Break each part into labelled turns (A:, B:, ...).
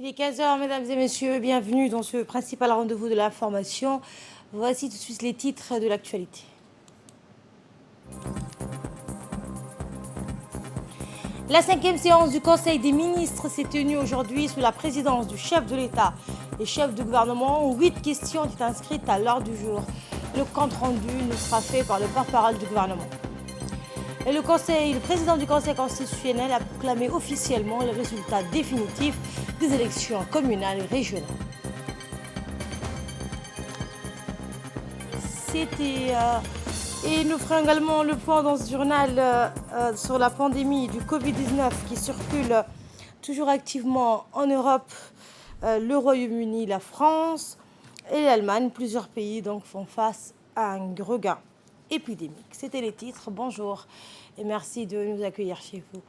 A: Il est 15 heures, mesdames et messieurs, bienvenue dans ce principal rendez-vous de l'information. Voici tout de suite les titres de l'actualité. La 5e séance du Conseil des ministres s'est tenue aujourd'hui sous la présidence du chef de l'État et chef de gouvernement, où 8 questions ont été inscrites à l'ordre du jour. Le compte rendu nous sera fait par le porte-parole du gouvernement. Et le président du Conseil constitutionnel a proclamé officiellement les résultats définitifs des élections communales et régionales. Et nous ferons également le point dans ce journal sur la pandémie du Covid-19 qui circule toujours activement en Europe, le Royaume-Uni, la France et l'Allemagne. Plusieurs pays donc font face à un regain épidémique. C'était les titres. Bonjour et merci de nous accueillir chez vous.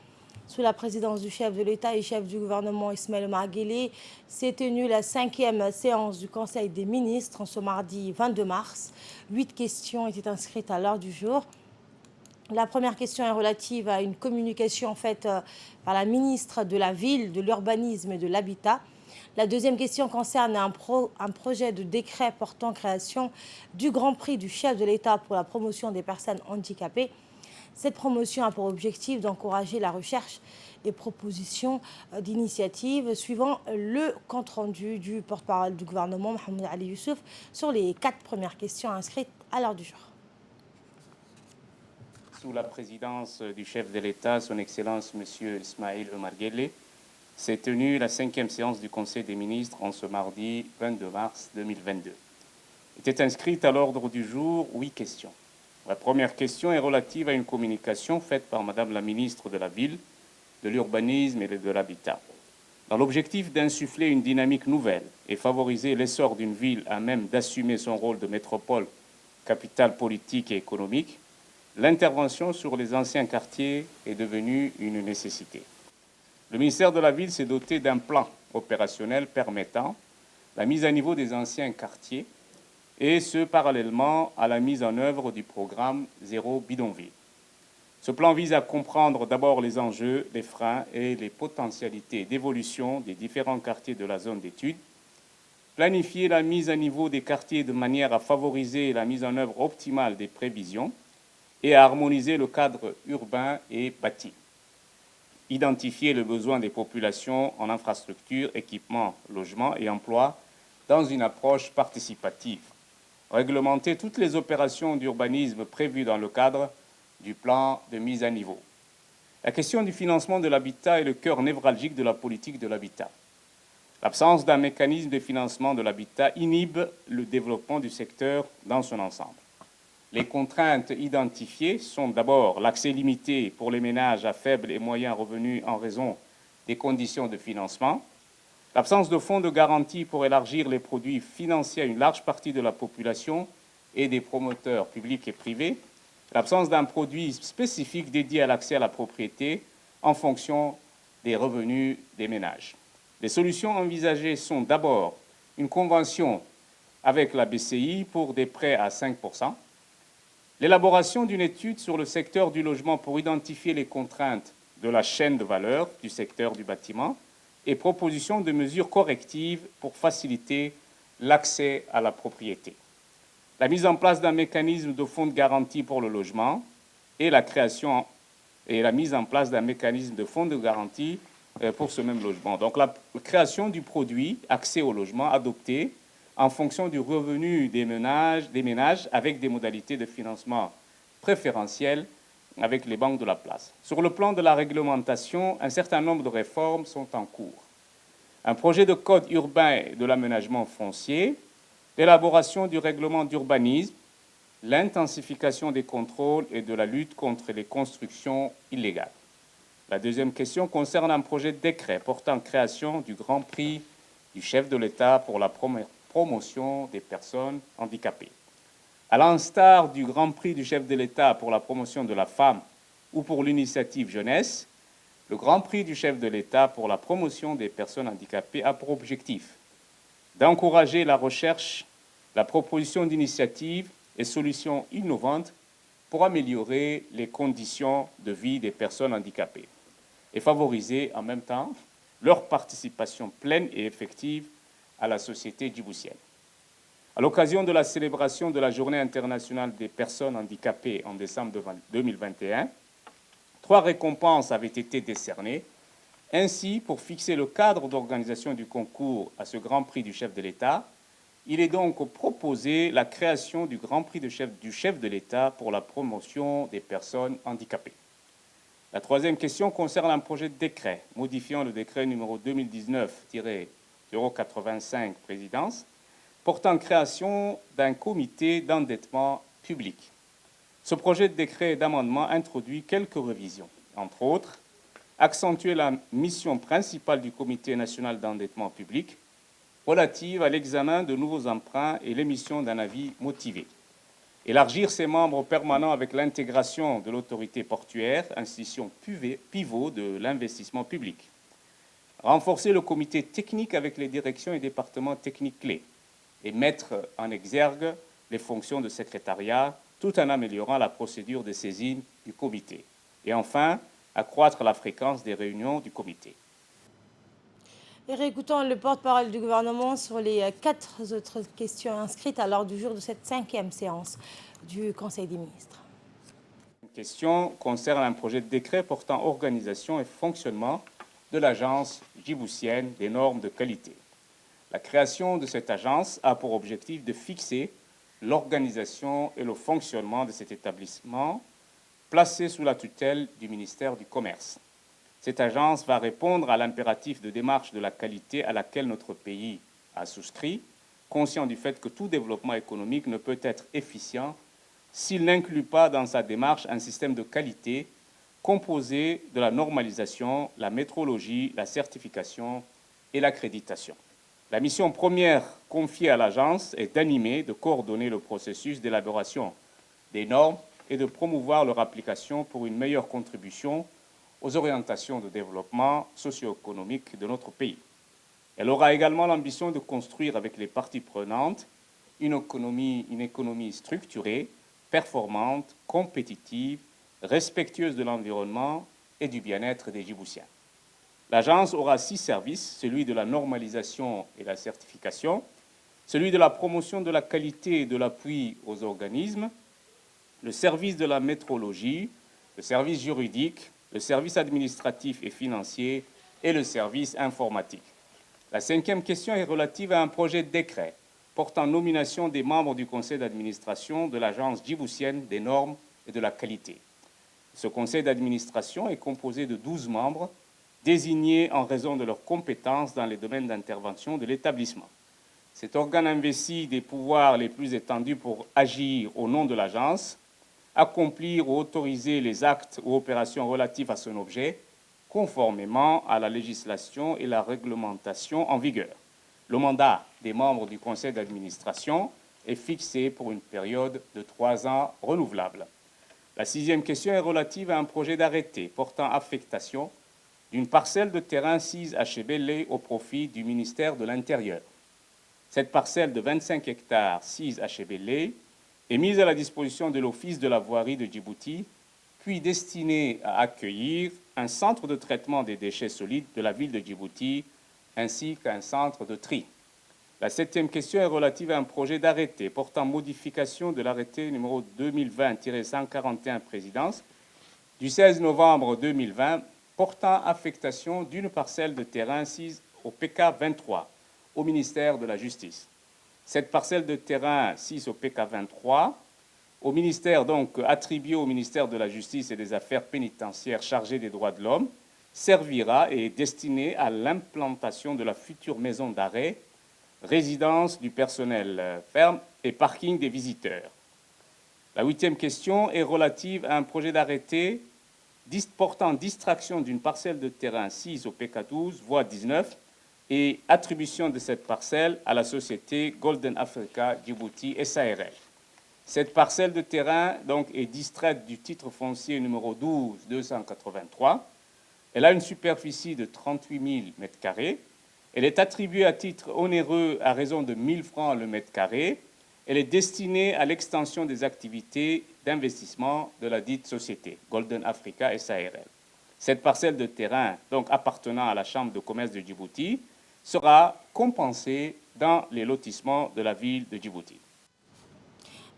A: Sous la présidence du chef de l'État et chef du gouvernement Ismaël Omar Guelleh, s'est tenue la 5e séance du Conseil des ministres en ce mardi 22 mars. 8 questions étaient inscrites à l'ordre du jour. La première question est relative à une communication faite par la ministre de la Ville, de l'Urbanisme et de l'Habitat. La deuxième question concerne un projet de décret portant création du Grand Prix du chef de l'État pour la promotion des personnes handicapées. Cette promotion a pour objectif d'encourager la recherche et propositions d'initiatives suivant le compte-rendu du porte-parole du gouvernement, Mohamed Ali Youssouf, sur les 4 premières questions inscrites à l'ordre du jour.
B: Sous la présidence du chef de l'État, son Excellence M. Ismaël Omar Guelleh, s'est tenue la 5e séance du Conseil des ministres en ce mardi 22 mars 2022. Étaient inscrites à l'ordre du jour 8 questions. La première question est relative à une communication faite par Madame la ministre de la Ville, de l'Urbanisme et de l'Habitat. Dans l'objectif d'insuffler une dynamique nouvelle et favoriser l'essor d'une ville à même d'assumer son rôle de métropole, capitale politique et économique, l'intervention sur les anciens quartiers est devenue une nécessité. Le ministère de la Ville s'est doté d'un plan opérationnel permettant la mise à niveau des anciens quartiers, et ce parallèlement à la mise en œuvre du programme Zéro Bidonville. Ce plan vise à comprendre d'abord les enjeux, les freins et les potentialités d'évolution des différents quartiers de la zone d'étude, planifier la mise à niveau des quartiers de manière à favoriser la mise en œuvre optimale des prévisions et à harmoniser le cadre urbain et bâti, identifier le besoin des populations en infrastructures, équipements, logements et emplois dans une approche participative, réglementer toutes les opérations d'urbanisme prévues dans le cadre du plan de mise à niveau. La question du financement de l'habitat est le cœur névralgique de la politique de l'habitat. L'absence d'un mécanisme de financement de l'habitat inhibe le développement du secteur dans son ensemble. Les contraintes identifiées sont d'abord l'accès limité pour les ménages à faibles et moyens revenus en raison des conditions de financement, l'absence de fonds de garantie pour élargir les produits financiers à une large partie de la population et des promoteurs publics et privés, l'absence d'un produit spécifique dédié à l'accès à la propriété en fonction des revenus des ménages. Les solutions envisagées sont d'abord une convention avec la BCI pour des prêts à 5%, l'élaboration d'une étude sur le secteur du logement pour identifier les contraintes de la chaîne de valeur du secteur du bâtiment, et proposition de mesures correctives pour faciliter l'accès à la propriété. La mise en place d'un mécanisme de fonds de garantie pour le logement et la mise en place d'un mécanisme de fonds de garantie pour ce même logement. Donc la création du produit accès au logement adopté en fonction du revenu des ménages avec des modalités de financement préférentielles avec les banques de la place. Sur le plan de la réglementation, un certain nombre de réformes sont en cours. Un projet de code urbain et de l'aménagement foncier, l'élaboration du règlement d'urbanisme, l'intensification des contrôles et de la lutte contre les constructions illégales. La deuxième question concerne un projet de décret portant création du Grand Prix du chef de l'État pour la promotion des personnes handicapées. À l'instar du Grand Prix du chef de l'État pour la promotion de la femme ou pour l'initiative jeunesse, le Grand Prix du chef de l'État pour la promotion des personnes handicapées a pour objectif d'encourager la recherche, la proposition d'initiatives et solutions innovantes pour améliorer les conditions de vie des personnes handicapées et favoriser en même temps leur participation pleine et effective à la société djiboutienne. À l'occasion de la célébration de la Journée internationale des personnes handicapées en décembre 2021, 3 récompenses avaient été décernées. Ainsi, pour fixer le cadre d'organisation du concours à ce Grand Prix du chef de l'État, il est donc proposé la création du Grand Prix du chef de l'État pour la promotion des personnes handicapées. La troisième question concerne un projet de décret modifiant le décret numéro 2019-085 présidence portant création d'un comité d'endettement public. Ce projet de décret d'amendement introduit quelques révisions, entre autres, accentuer la mission principale du Comité national d'endettement public relative à l'examen de nouveaux emprunts et l'émission d'un avis motivé. Élargir ses membres permanents avec l'intégration de l'autorité portuaire, institution pivot de l'investissement public. Renforcer le comité technique avec les directions et départements techniques clés et mettre en exergue les fonctions de secrétariat tout en améliorant la procédure de saisine du comité. Et enfin, accroître la fréquence des réunions du comité.
A: Et réécoutons le porte-parole du gouvernement sur les 4 autres questions inscrites à l'ordre du jour de cette 5e séance du Conseil des ministres.
B: Une question concerne un projet de décret portant organisation et fonctionnement de l'Agence djiboutienne des normes de qualité. La création de cette agence a pour objectif de fixer l'organisation et le fonctionnement de cet établissement placé sous la tutelle du ministère du Commerce. Cette agence va répondre à l'impératif de démarche de la qualité à laquelle notre pays a souscrit, conscient du fait que tout développement économique ne peut être efficient s'il n'inclut pas dans sa démarche un système de qualité composé de la normalisation, la métrologie, la certification et l'accréditation. La mission première confiée à l'agence est d'animer, de coordonner le processus d'élaboration des normes et de promouvoir leur application pour une meilleure contribution aux orientations de développement socio-économique de notre pays. Elle aura également l'ambition de construire avec les parties prenantes une économie structurée, performante, compétitive, respectueuse de l'environnement et du bien-être des Djiboutiens. L'agence aura 6 services, celui de la normalisation et la certification, celui de la promotion de la qualité et de l'appui aux organismes, le service de la métrologie, le service juridique, le service administratif et financier et le service informatique. La 5e question est relative à un projet de décret portant nomination des membres du conseil d'administration de l'Agence djiboutienne des normes et de la qualité. Ce conseil d'administration est composé de 12 membres désignés en raison de leurs compétences dans les domaines d'intervention de l'établissement. Cet organe investit des pouvoirs les plus étendus pour agir au nom de l'agence, accomplir ou autoriser les actes ou opérations relatifs à son objet, conformément à la législation et la réglementation en vigueur. Le mandat des membres du conseil d'administration est fixé pour une période de 3 ans renouvelable. La 6e question est relative à un projet d'arrêté portant affectation d'une parcelle de terrain sise à Chebele au profit du ministère de l'Intérieur. Cette parcelle de 25 hectares sise à Chebele est mise à la disposition de l'Office de la voirie de Djibouti, puis destinée à accueillir un centre de traitement des déchets solides de la ville de Djibouti, ainsi qu'un centre de tri. La 7e question est relative à un projet d'arrêté portant modification de l'arrêté numéro 2020-141 présidence du 16 novembre 2020 portant affectation d'une parcelle de terrain sise au PK 23 au ministère de la Justice. Cette parcelle de terrain sise au PK 23, au ministère donc attribué au ministère de la Justice et des Affaires pénitentiaires chargé des droits de l'homme, servira et est destinée à l'implantation de la future maison d'arrêt, résidence du personnel ferme et parking des visiteurs. La 8e question est relative à un projet d'arrêté portant distraction d'une parcelle de terrain sise au PK 12, voie 19, et attribution de cette parcelle à la société Golden Africa Djibouti SARL. Cette parcelle de terrain donc, est distraite du titre foncier numéro 12-283. Elle a une superficie de 38 000 m². Elle est attribuée à titre onéreux à raison de 1 000 francs le mètre carré. Elle est destinée à l'extension des activités d'investissement de la dite société, Golden Africa SARL. Cette parcelle de terrain, donc appartenant à la Chambre de commerce de Djibouti, sera compensée dans les lotissements de la ville de Djibouti.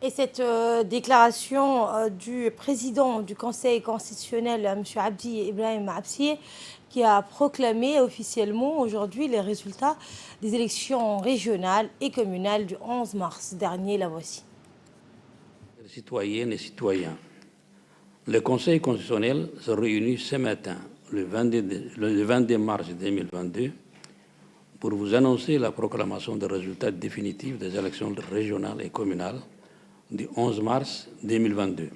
A: Et cette déclaration du président du Conseil constitutionnel, M. Abdi Ibrahim Absier, qui a proclamé officiellement aujourd'hui les résultats des élections régionales et communales du 11 mars dernier, la voici.
C: Citoyennes et citoyens, le Conseil constitutionnel se réunit ce matin, le 22 mars 2022, pour vous annoncer la proclamation des résultats définitifs des élections régionales et communales du 11 mars 2022.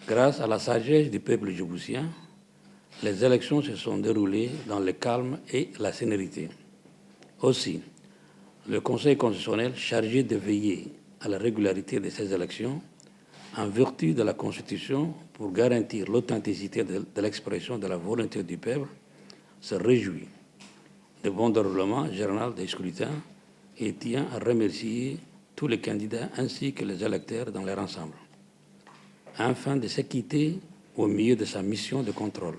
C: Grâce à la sagesse du peuple djiboutien, les élections se sont déroulées dans le calme et la sérénité. Aussi, le Conseil constitutionnel, chargé de veiller à la régularité de ces élections, en vertu de la Constitution, pour garantir l'authenticité de l'expression de la volonté du peuple, se réjouit du bon déroulement général des scrutins et tient à remercier tous les candidats ainsi que les électeurs dans leur ensemble. Afin de s'acquitter au milieu de sa mission de contrôle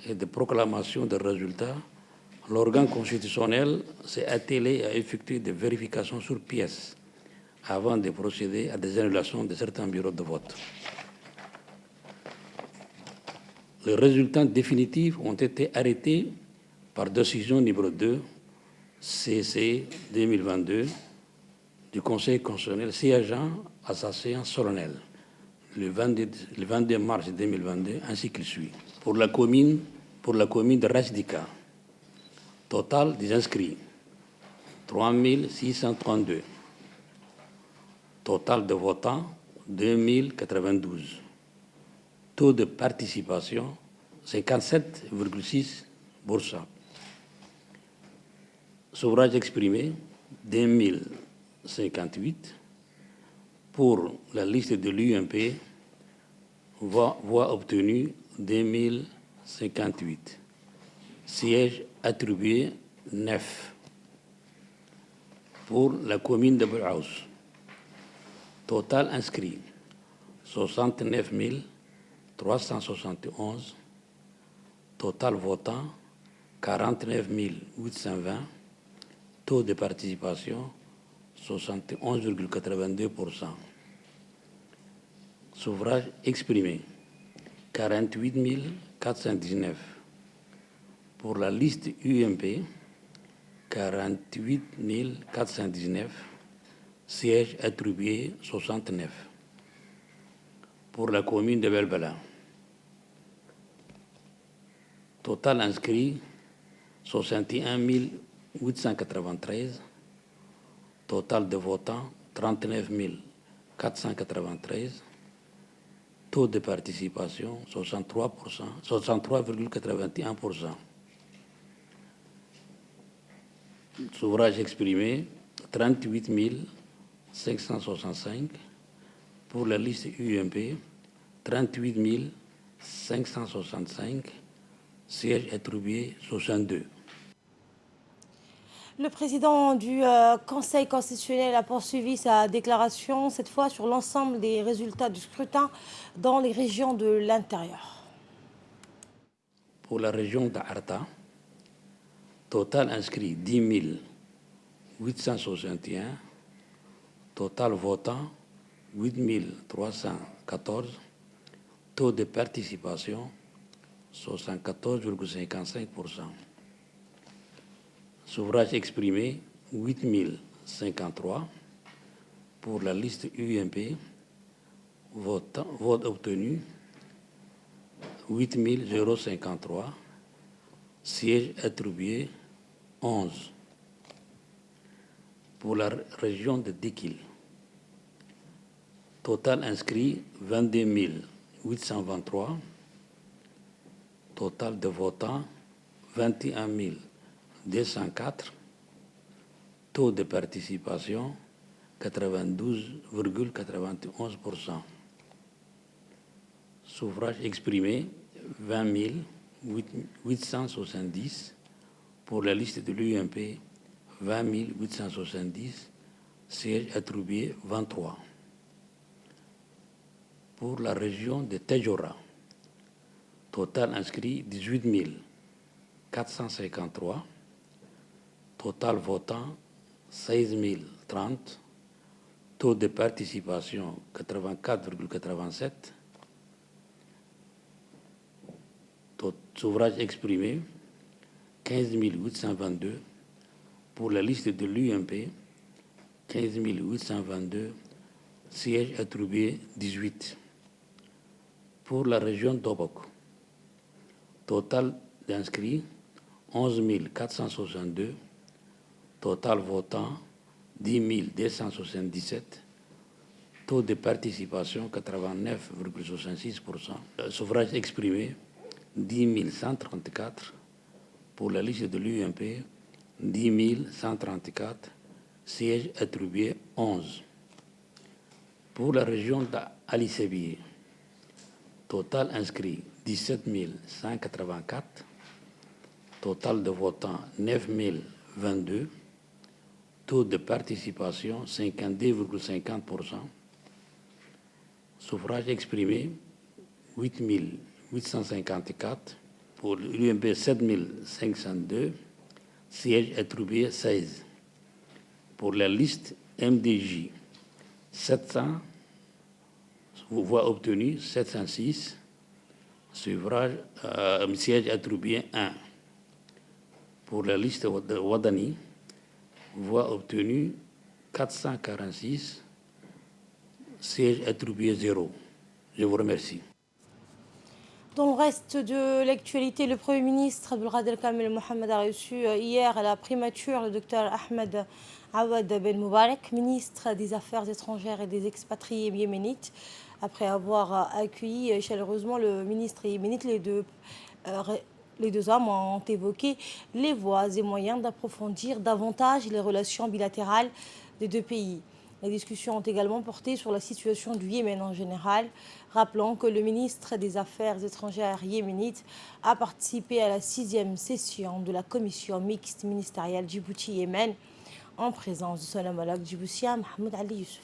C: et de proclamation des résultats, l'organe constitutionnel s'est attelé à effectuer des vérifications sur pièces avant de procéder à des annulations de certains bureaux de vote. Les résultats définitifs ont été arrêtés par décision numéro 2, CC 2022, du Conseil constitutionnel siégeant à sa séance solennelle le 22 mars 2022, ainsi qu'il suit. Pour la commune de Rasdika, total des inscrits, 3632. Total de votants, 2092. Taux de participation, 57,6%. Suffrage exprimé, 2058. Pour la liste de l'UMP, voix obtenues, 2058. Sièges attribués, 9. Pour la commune de Bouaous, total inscrit, 69 371. Total votant, 49 820. Taux de participation, 71,82%. Suffrage exprimé, 48 419. Pour la liste UMP, 48 419. Sièges attribués, 69. Pour la commune de Belbala, total inscrit, 61 893. Total de votants, 39 493. Taux de participation, 63,81%. Suffrage exprimé, 38 565. Pour la liste UMP, 38 565. Sièges attribués, 62.
A: Le président du Conseil constitutionnel a poursuivi sa déclaration, cette fois sur l'ensemble des résultats du scrutin dans les régions de l'intérieur.
C: Pour la région d'Arta, total inscrit 10 861. Total votant 8 314. Taux de participation 74,55%. Suffrage exprimé, 8 053. Pour la liste UMP, vote obtenu, 8 053. Sièges attribués, 11. Pour la région de Dikil, total inscrit, 22 823. Total de votants, 21 204. Taux de participation, 92,91%. Suffrage exprimé, 20 870. Pour la liste de l'UMP, 20 870. Sièges attribués, 23. Pour la région de Tejora, Total inscrit 18 453. Total votant 16 030. Taux de participation 84,87. Suffrage exprimé 15 822. Pour la liste de l'UMP, 15 822. Sièges attribués 18. Pour la région d'Obok, total d'inscrits 11 462. Total votant 10 277. Taux de participation 89,66%. Suffrage exprimé 10 134. Pour la liste de l'UMP, 10 134. Sièges attribués 11. Pour la région d'Ali Sébié, total inscrit 17 184. Total de votants 9 022. Taux de participation 52,50%. Suffrage exprimé 8 854. Pour l'UMP 7 502. Sièges attribués 16. Pour la liste MDJ, 700. Voix obtenues 706. Sièges attribués 1. Pour la liste de Wadani, voix obtenues 446. Sièges attribués 0. Je vous remercie.
A: Dans le reste de l'actualité, le Premier ministre Abdelkader Kamel Mohamed a reçu hier à la primature le docteur Ahmed Awad Ben Moubarak, ministre des Affaires étrangères et des expatriés yéménites. Après avoir accueilli chaleureusement le ministre yéménite, les deux hommes ont évoqué les voies et moyens d'approfondir davantage les relations bilatérales des deux pays. Les discussions ont également porté sur la situation du Yémen en général, rappelant que le ministre des Affaires étrangères yéménite a participé à la 6e session de la commission mixte ministérielle Djibouti-Yémen en présence de son homologue djiboutien Mahmoud Ali Youssouf.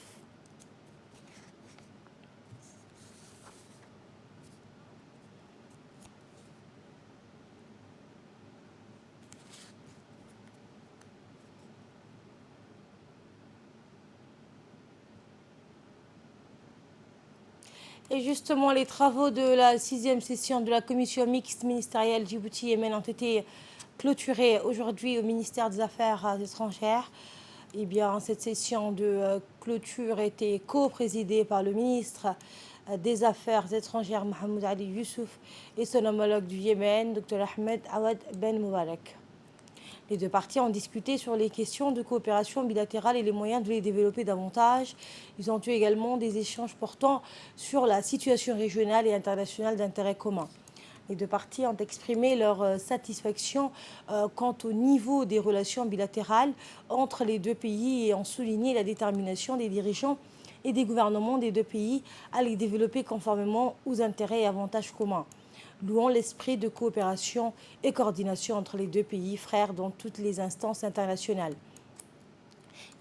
A: Et justement, les travaux de la 6e session de la commission mixte ministérielle Djibouti-Yémen ont été clôturés aujourd'hui au ministère des Affaires étrangères. Eh bien, cette session de clôture était co-présidée par le ministre des Affaires étrangères Mahmoud Ali Youssouf et son homologue du Yémen, Dr Ahmed Awad Ben Moubarak. Les deux parties ont discuté sur les questions de coopération bilatérale et les moyens de les développer davantage. Ils ont eu également des échanges portant sur la situation régionale et internationale d'intérêt commun. Les deux parties ont exprimé leur satisfaction quant au niveau des relations bilatérales entre les deux pays et ont souligné la détermination des dirigeants et des gouvernements des deux pays à les développer conformément aux intérêts et avantages communs, louant l'esprit de coopération et coordination entre les deux pays frères dans toutes les instances internationales.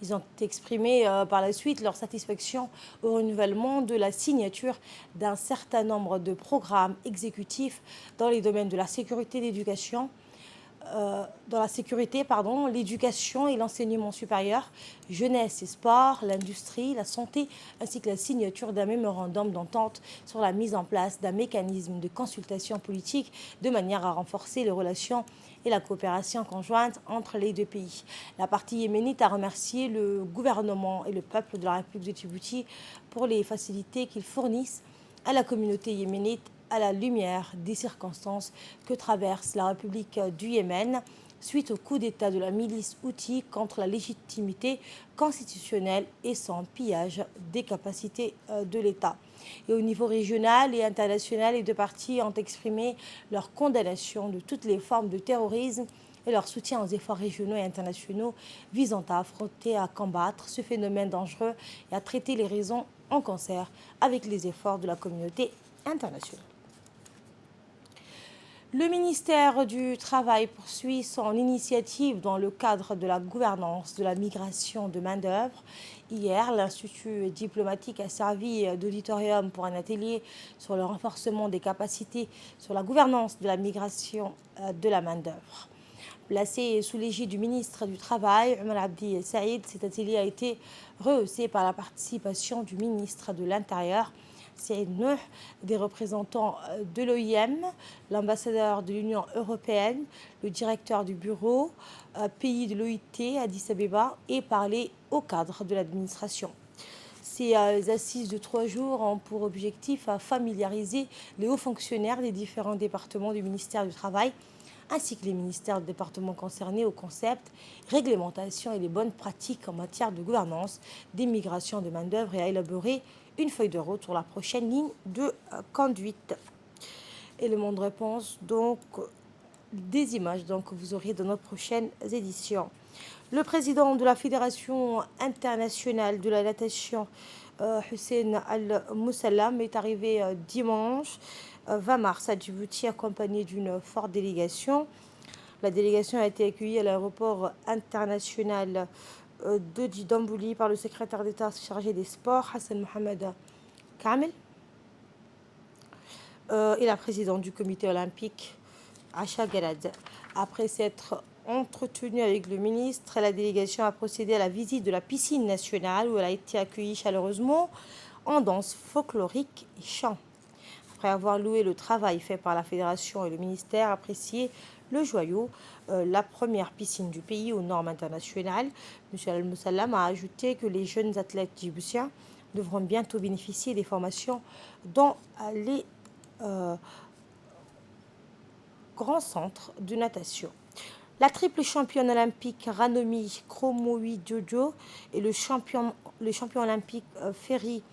A: Ils ont exprimé par la suite leur satisfaction au renouvellement de la signature d'un certain nombre de programmes exécutifs dans les domaines de la sécurité, l'éducation, l'éducation et l'enseignement supérieur, jeunesse et sport, l'industrie, la santé, ainsi que la signature d'un mémorandum d'entente sur la mise en place d'un mécanisme de consultation politique de manière à renforcer les relations et la coopération conjointe entre les deux pays. La partie yéménite a remercié le gouvernement et le peuple de la République de Djibouti pour les facilités qu'ils fournissent à la communauté yéménite à la lumière des circonstances que traverse la République du Yémen suite au coup d'État de la milice Houthi contre la légitimité constitutionnelle et son pillage des capacités de l'État. Et au niveau régional et international, les deux parties ont exprimé leur condamnation de toutes les formes de terrorisme et leur soutien aux efforts régionaux et internationaux visant à affronter, à combattre ce phénomène dangereux et à traiter les raisons en concert avec les efforts de la communauté internationale. Le ministère du Travail poursuit son initiative dans le cadre de la gouvernance de la migration de main-d'œuvre. Hier, l'Institut diplomatique a servi d'auditorium pour un atelier sur le renforcement des capacités sur la gouvernance de la migration de la main-d'œuvre. Placé sous l'égide du ministre du Travail, Omar Abdi Saïd, cet atelier a été rehaussé par la participation du ministre de l'Intérieur, Saïd Nouh, des représentants de l'OIM, l'ambassadeur de l'Union européenne, le directeur du bureau pays de l'OIT, Addis Abeba, et parler au cadre de l'administration. Ces assises de 3 jours ont pour objectif à familiariser les hauts fonctionnaires des différents départements du ministère du Travail ainsi que les ministères du département concernés au concept, réglementation et les bonnes pratiques en matière de gouvernance des migrations de main-d'œuvre et à élaborer une feuille de route sur la prochaine ligne de conduite. Élément de réponse, donc, des images que vous aurez dans nos prochaines éditions. Le président de la Fédération internationale de la natation, Hussein Al-Moussallam, est arrivé dimanche 20 mars à Djibouti accompagné d'une forte délégation. La délégation a été accueillie à l'aéroport international de Djidambouli par le secrétaire d'État chargé des sports, Hassan Mohamed Kamel, et la présidente du comité olympique, Acha Galad. Après s'être entretenue avec le ministre, la délégation a procédé à la visite de la piscine nationale où elle a été accueillie chaleureusement en danse folklorique et chant. Après avoir loué le travail fait par la fédération et le ministère, apprécié le joyau, la première piscine du pays aux normes internationales, M. Al-Moussallam a ajouté que les jeunes athlètes djiboutiens devront bientôt bénéficier des formations dans les grands centres de natation. La triple championne olympique Ranomi Kromowidjojo et le champion olympique Ferry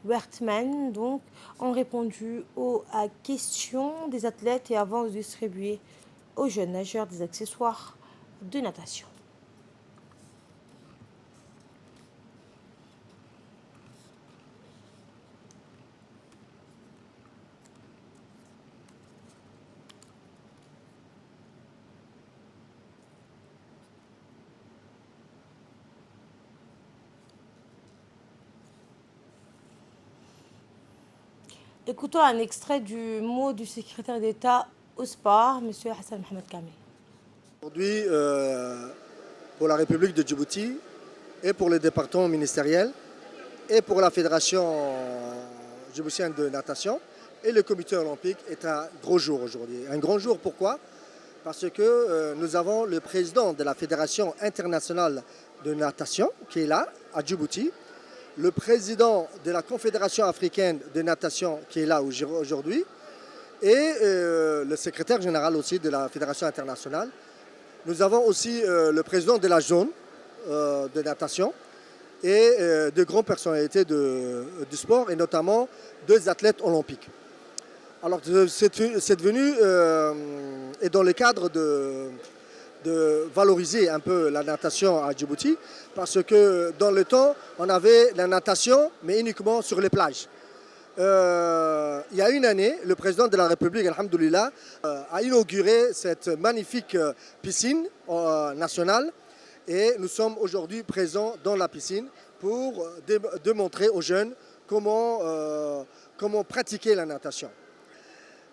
A: Wertmann ont répondu aux questions des athlètes et avant de distribuer aux jeunes nageurs des accessoires de natation. Écoutons un extrait du mot du secrétaire d'État au sport, M. Hassan Mohamed Kamel.
D: Aujourd'hui, pour la République de Djibouti et pour le département ministériel et pour la Fédération djiboutienne de natation et le comité olympique est un gros jour aujourd'hui. Un grand jour, pourquoi? Parce que nous avons le président de la Fédération internationale de natation qui est là, à Djibouti, le président de la Confédération africaine de natation qui est là aujourd'hui et le secrétaire général aussi de la Fédération internationale. Nous avons aussi le président de la zone de natation et de grandes personnalités du sport et notamment 2 athlètes olympiques. Alors c'est devenu, et dans le cadre de valoriser un peu la natation à Djibouti, parce que dans le temps, on avait la natation, mais uniquement sur les plages. Il y a une année, le président de la République, alhamdoulilah, a inauguré cette magnifique piscine nationale et nous sommes aujourd'hui présents dans la piscine pour démontrer aux jeunes comment pratiquer la natation.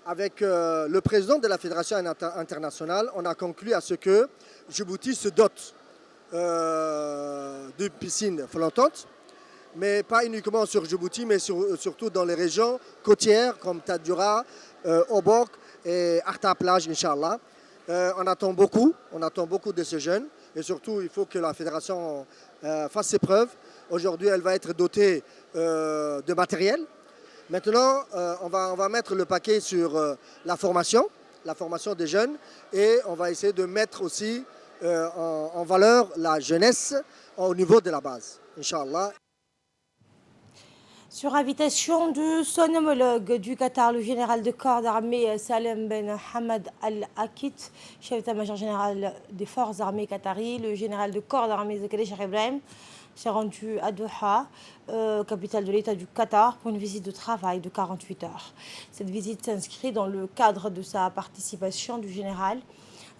D: Avec le président de la Fédération internationale, on a conclu à ce que Djibouti se dote d'une piscine flottante, mais pas uniquement sur Djibouti, mais surtout dans les régions côtières comme Tadjoura, Obok et Arta Plage, Inch'Allah. On attend beaucoup de ces jeunes et surtout il faut que la fédération fasse ses preuves. Aujourd'hui, elle va être dotée de matériel. Maintenant, on va mettre le paquet sur la formation des jeunes et on va essayer de mettre aussi en valeur la jeunesse au niveau de la base, Inch'Allah.
A: Sur invitation de son homologue du Qatar, le général de corps d'armée Salem Ben Hamad Al-Akit, chef d'état-major général des forces armées qataries, le général de corps d'armée Zakaria Cheikh Ibrahim, s'est rendu à Doha, capitale de l'État du Qatar, pour une visite de travail de 48 heures. Cette visite s'inscrit dans le cadre de sa participation du général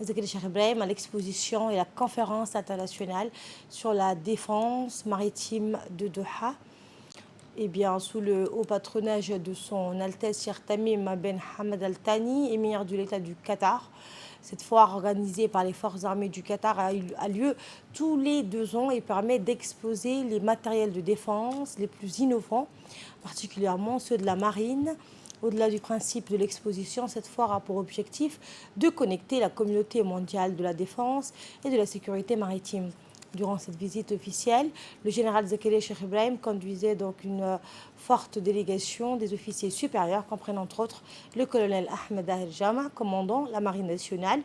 A: Zakaria Cheikh Ibrahim à l'exposition et la conférence internationale sur la défense maritime de Doha. Et bien, sous le haut patronage de son Altesse Cheikh Tamim Ben Hamad Al Thani, émir de l'État du Qatar. Cette foire organisée par les forces armées du Qatar a lieu tous les 2 ans et permet d'exposer les matériels de défense les plus innovants, particulièrement ceux de la marine. Au-delà du principe de l'exposition, cette foire a pour objectif de connecter la communauté mondiale de la défense et de la sécurité maritime. Durant cette visite officielle, le général Zakaria Cheikh Ibrahim conduisait donc une forte délégation des officiers supérieurs, comprenant entre autres le colonel Ahmed Ahir Jama, commandant la marine nationale,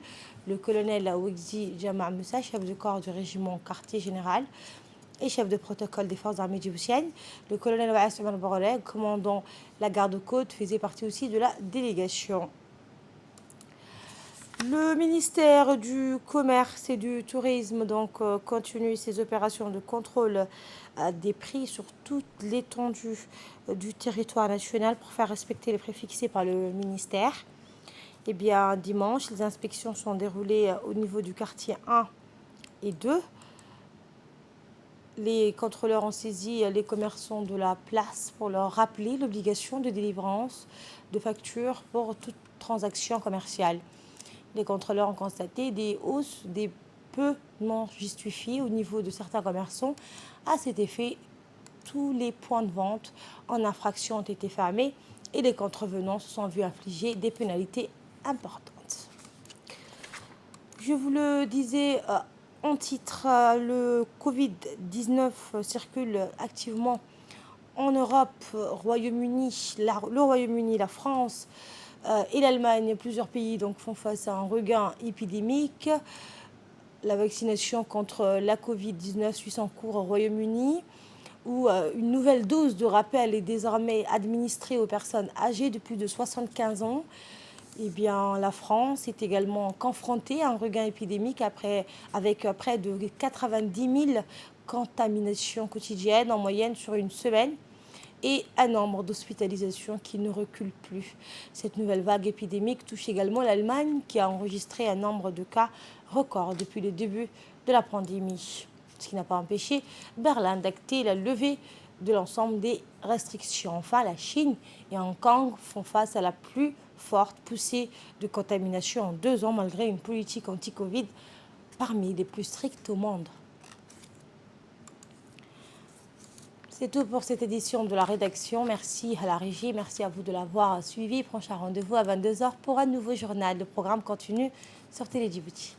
A: le colonel Ouegzi Jama Moussa, chef de corps du régiment quartier général et chef de protocole des forces armées djiboutiennes, le colonel Waas Omar Borolek, commandant la garde-côte, faisait partie aussi de la délégation. Le ministère du Commerce et du Tourisme continue ses opérations de contrôle des prix sur toute l'étendue du territoire national pour faire respecter les prix fixés par le ministère. Eh bien, dimanche, les inspections sont déroulées au niveau du quartier 1 et 2. Les contrôleurs ont saisi les commerçants de la place pour leur rappeler l'obligation de délivrance de factures pour toute transaction commerciale. Les contrôleurs ont constaté des hausses des peu non justifiées au niveau de certains commerçants. À cet effet, tous les points de vente en infraction ont été fermés et les contrevenants se sont vus infliger des pénalités importantes. Je vous le disais en titre, le Covid-19 circule activement en Europe, Royaume-Uni, le Royaume-Uni, la France et l'Allemagne. Plusieurs pays font face à un regain épidémique. La vaccination contre la Covid-19 suit son cours au Royaume-Uni, où une nouvelle dose de rappel est désormais administrée aux personnes âgées de plus de 75 ans. Eh bien, la France est également confrontée à un regain épidémique avec près de 90 000 contaminations quotidiennes en moyenne sur une semaine et un nombre d'hospitalisations qui ne recule plus. Cette nouvelle vague épidémique touche également l'Allemagne qui a enregistré un nombre de cas record depuis le début de la pandémie, ce qui n'a pas empêché Berlin d'acter la levée de l'ensemble des restrictions. Enfin, la Chine et Hong Kong font face à la plus forte poussée de contamination en 2 ans malgré une politique anti-Covid parmi les plus strictes au monde. C'est tout pour cette édition de la rédaction. Merci à la régie, merci à vous de l'avoir suivi. Prochain rendez-vous à 22 h pour un nouveau journal. Le programme continue sur Télé Djibouti.